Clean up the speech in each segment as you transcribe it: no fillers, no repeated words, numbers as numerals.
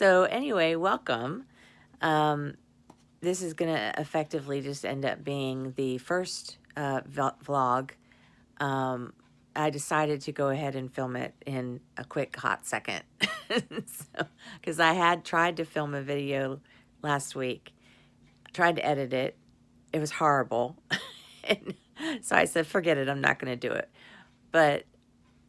So anyway, welcome. Um, this is going to effectively just end up being the first vlog. Um, I decided to go ahead and film it in a quick hot second. Because I had tried to film a video last week, tried to edit it. It was horrible. And so I said, forget it, I'm not going to do it. But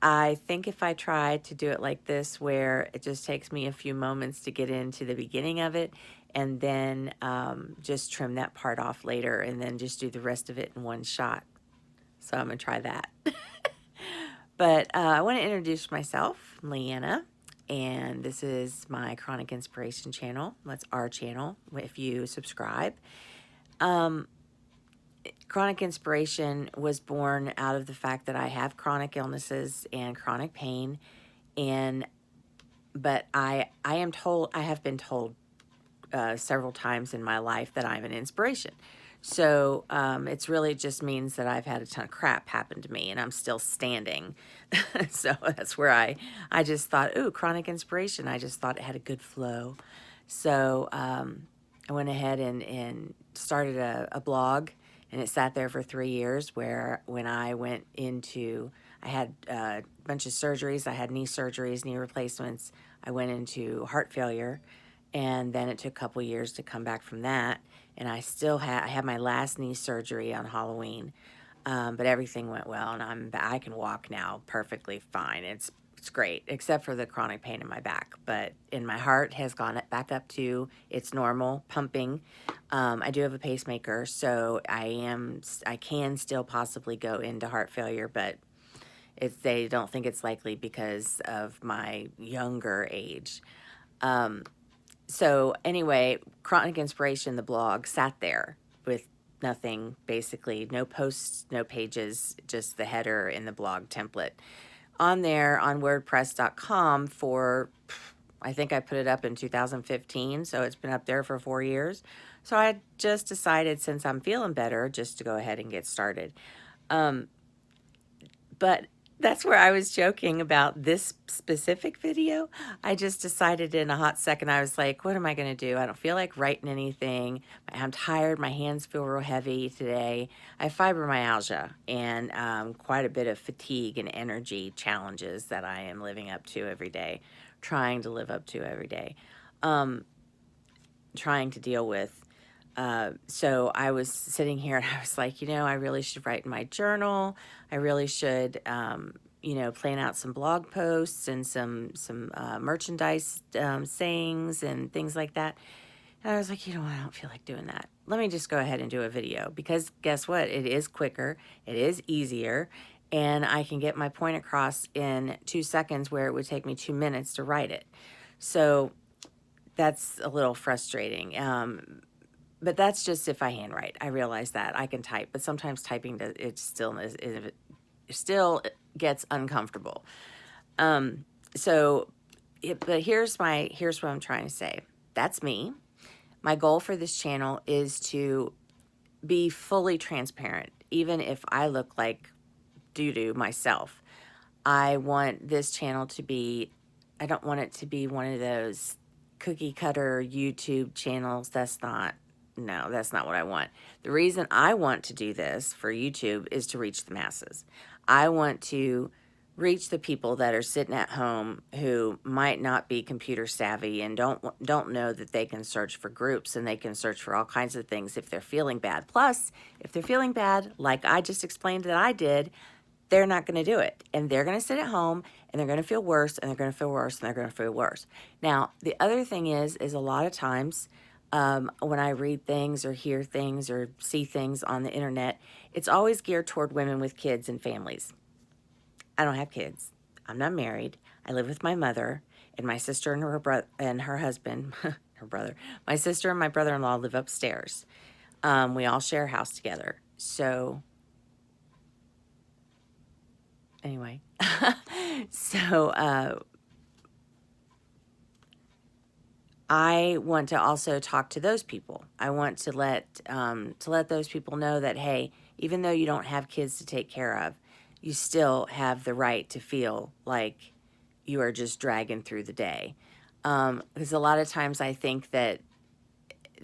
I think if I try to do it like this, where it just takes me a few moments to get into the beginning of it, and then just trim that part off later, and then just do the rest of it in one shot. So I'm going to try that. But I want to introduce myself. I'm LeeAnna, and this is my Chronic Inspiration channel. That's our channel if you subscribe. Chronic Inspiration was born out of the fact that I have chronic illnesses and chronic pain, but I have been told several times in my life that I'm an inspiration. So it's really just means that I've had a ton of crap happen to me and I'm still standing. So that's where I just thought, ooh, chronic inspiration. I just thought it had a good flow. So I went ahead and started a blog, and it sat there for 3 years, where when I went into, I had a bunch of surgeries. I had knee surgeries, knee replacements. I went into heart failure, and then it took a couple years to come back from that. And I had my last knee surgery on Halloween, but everything went well, and I can walk now perfectly fine. It's great, except for the chronic pain in my back. But in my heart has gone back up to its normal pumping. I do have a pacemaker, so I can still possibly go into heart failure, but they don't think it's likely because of my younger age. So anyway, Chronic Inspiration, the blog, sat there with nothing, basically, no posts, no pages, just the header in the blog template on there on WordPress.com for, I think I put it up in 2015, so it's been up there for 4 years. So I just decided, since I'm feeling better, just to go ahead and get started. But that's where I was joking about this specific video. I just decided in a hot second, I was like, what am I going to do? I don't feel like writing anything. I'm tired. My hands feel real heavy today. I have fibromyalgia and quite a bit of fatigue and energy challenges that I am living up to every day, trying to live up to every day, trying to deal with. So I was sitting here and I was like, I really should write in my journal. I really should, plan out some blog posts and some merchandise sayings and things like that. And I was like, I don't feel like doing that. Let me just go ahead and do a video, because guess what? It is quicker. It is easier. And I can get my point across in 2 seconds where it would take me 2 minutes to write it. So that's a little frustrating. But that's just if I handwrite. I realize that I can type, but sometimes typing it still gets uncomfortable. But here's what I'm trying to say. That's me. My goal for this channel is to be fully transparent, even if I look like doo-doo myself. I want this channel to be, I don't want it to be one of those cookie cutter YouTube channels. That's not what I want. The reason I want to do this for YouTube is to reach the masses. I want to reach the people that are sitting at home who might not be computer savvy and don't know that they can search for groups, and they can search for all kinds of things if they're feeling bad. Plus, if they're feeling bad, like I just explained that I did, they're not going to do it. And they're going to sit at home, and they're going to feel worse, and they're going to feel worse, and they're going to feel worse. Now, the other thing is a lot of times when I read things or hear things or see things on the internet, it's always geared toward women with kids and families. I don't have kids. I'm not married. I live with my mother and my sister and her husband, her brother. My sister and my brother-in-law live upstairs. We all share a house together. So anyway, I want to also talk to those people. I want to let those people know that, hey, even though you don't have kids to take care of, you still have the right to feel like you are just dragging through the day. Because a lot of times I think that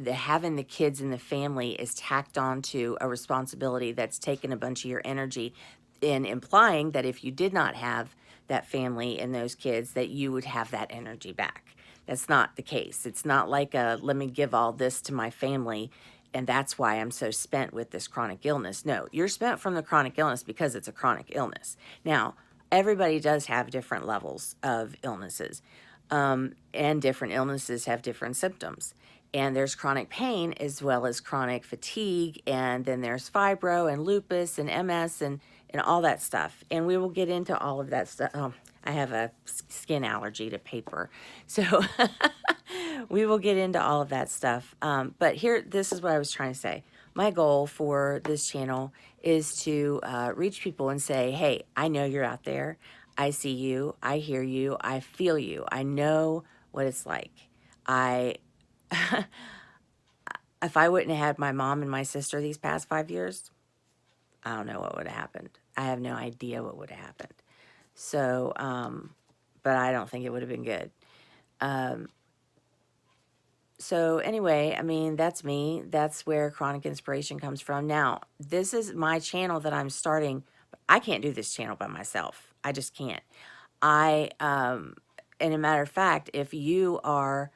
having the kids in the family is tacked onto a responsibility that's taken a bunch of your energy, in implying that if you did not have that family and those kids, that you would have that energy back. That's not the case. It's not like a let me give all this to my family and that's why I'm so spent with this chronic illness. No, you're spent from the chronic illness because it's a chronic illness. Now, everybody does have different levels of illnesses, and different illnesses have different symptoms. And there's chronic pain as well as chronic fatigue, and then there's fibro and lupus and MS and all that stuff. And we will get into all of that stuff. Oh, I have a skin allergy to paper. So we will get into all of that stuff. But here, this is what I was trying to say. My goal for this channel is to reach people and say, hey, I know you're out there. I see you. I hear you. I feel you. I know what it's like. I, if I wouldn't have had my mom and my sister these past 5 years, I don't know what would have happened. I have no idea what would have happened. So, but I don't think it would have been good. So anyway, I mean, that's me. That's where chronic inspiration comes from. Now, this is my channel that I'm starting. I can't do this channel by myself. I just can't. And a matter of fact, if you're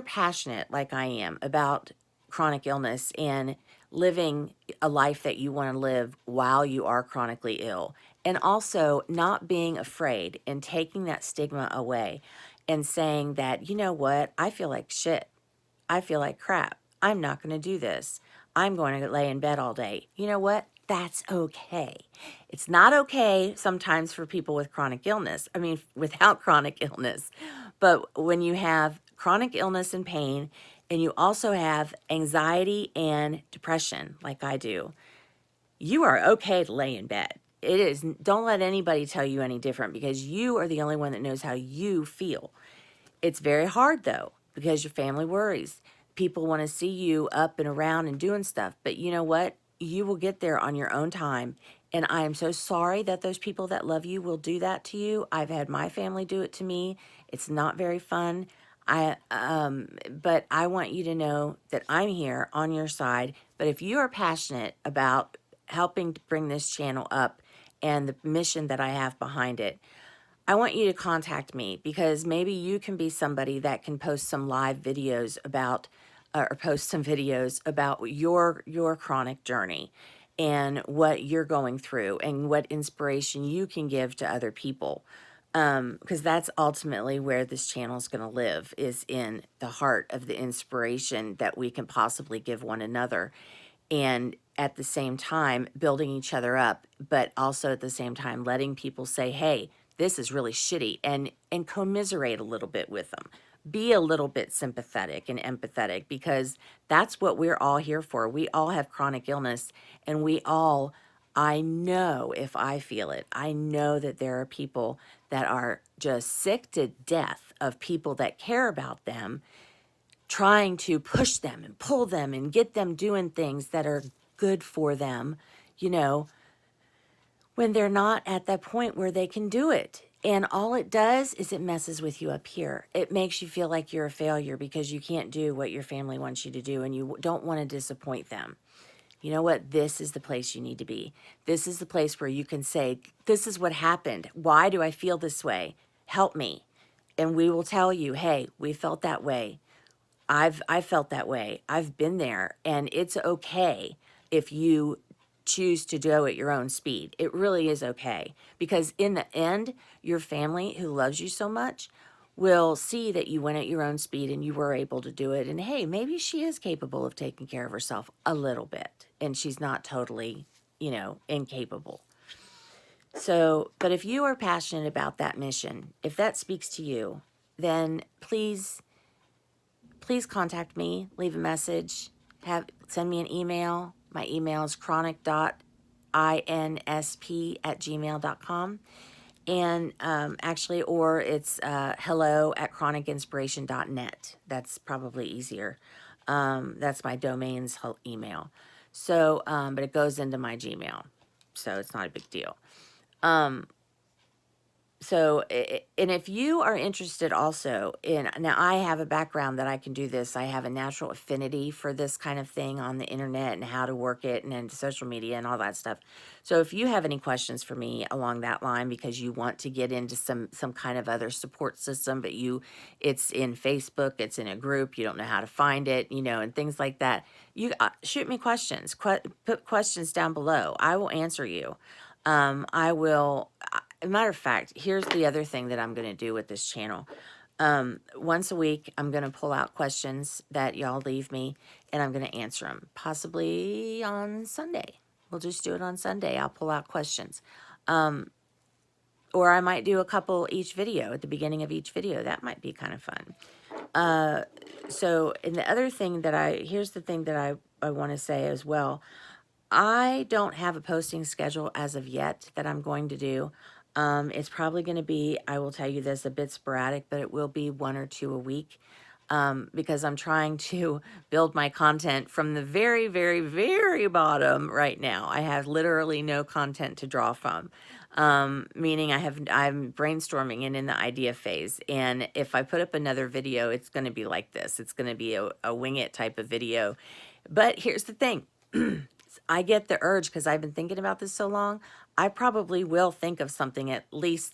passionate like I am about chronic illness and living a life that you want to live while you are chronically ill, and also not being afraid and taking that stigma away and saying that, you know what, I feel like shit. I feel like crap. I'm not going to do this. I'm going to lay in bed all day. You know what? That's okay. It's not okay sometimes for people with chronic illness. I mean, without chronic illness. But when you have chronic illness and pain, and you also have anxiety and depression, like I do, you are okay to lay in bed. It is, don't let anybody tell you any different because you are the only one that knows how you feel. It's very hard though, because your family worries. People want to see you up and around and doing stuff. But you know what? You will get there on your own time. And I am so sorry that those people that love you will do that to you. I've had my family do it to me. It's not very fun. But I want you to know that I'm here on your side. But if you are passionate about helping to bring this channel up and the mission that I have behind it, I want you to contact me because maybe you can be somebody that can post some live videos about, or post some videos about your chronic journey and what you're going through and what inspiration you can give to other people. Because that's ultimately where this channel is going to live, is in the heart of the inspiration that we can possibly give one another. And at the same time, building each other up, but also at the same time, letting people say, hey, this is really shitty, and commiserate a little bit with them. Be a little bit sympathetic and empathetic because that's what we're all here for. We all have chronic illness and I know if I feel it, I know that there are people that are just sick to death of people that care about them, trying to push them and pull them and get them doing things that are good for them, you know, when they're not at that point where they can do it. And all it does is it messes with you up here. It makes you feel like you're a failure because you can't do what your family wants you to do and you don't want to disappoint them. You know what? This is the place you need to be. This is the place where you can say, this is what happened. Why do I feel this way? Help me. And we will tell you, hey, we felt that way. I felt that way. I've been there, and it's okay if you choose to go at your own speed. It really is okay because in the end, your family who loves you so much will see that you went at your own speed and you were able to do it. And hey, maybe she is capable of taking care of herself a little bit, and she's not totally, incapable. So, but if you are passionate about that mission, if that speaks to you, then please contact me, leave a message, send me an email. My email is chronic.insp@gmail.com. And actually, or it's hello@chronicinspiration.net. That's probably easier. That's my domain's email. So, but it goes into my Gmail. So it's not a big deal. And if you are interested also in, now I have a background that I can do this. I have a natural affinity for this kind of thing on the internet and how to work it and then social media and all that stuff. So if you have any questions for me along that line because you want to get into some kind of other support system, but it's in Facebook, it's in a group, you don't know how to find it, and things like that, you shoot me questions, put questions down below. I will answer you. I will. A matter of fact, here's the other thing that I'm going to do with this channel. Once a week, I'm going to pull out questions that y'all leave me, and I'm going to answer them, possibly on Sunday. We'll just do it on Sunday. I'll pull out questions. Or I might do a couple each video at the beginning of each video. That might be kind of fun. And the other thing here's the thing that I want to say as well. I don't have a posting schedule as of yet that I'm going to do. It's probably going to be, I will tell you this, a bit sporadic, but it will be 1 or 2 a week, because I'm trying to build my content from the very, very, very bottom right now. I have literally no content to draw from, meaning I'm brainstorming and in the idea phase. And if I put up another video, it's going to be like this. It's going to be a wing it type of video. But here's the thing. I get the urge because I've been thinking about this so long. I probably will think of something at least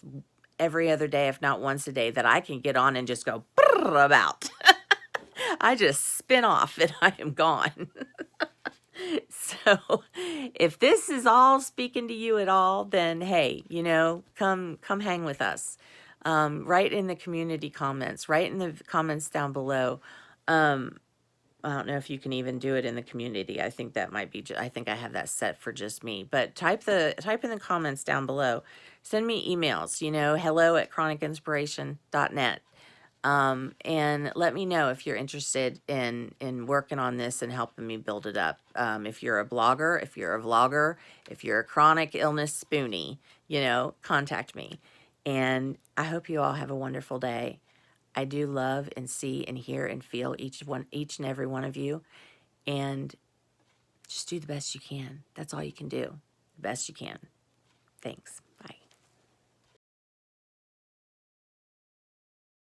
every other day, if not once a day, that I can get on and just go about. I just spin off and I am gone. So if this is all speaking to you at all, then hey, come hang with us. Write in the community comments, write in the comments down below. I don't know if you can even do it in the community. I think that might be, I think I have that set for just me. But type in the comments down below. Send me emails, hello@chronicinspiration.net. And let me know if you're interested in working on this and helping me build it up. If you're a blogger, if you're a vlogger, if you're a chronic illness spoonie, contact me. And I hope you all have a wonderful day. I do love and see and hear and feel each and every one of you. And just do the best you can. That's all you can do. The best you can. Thanks.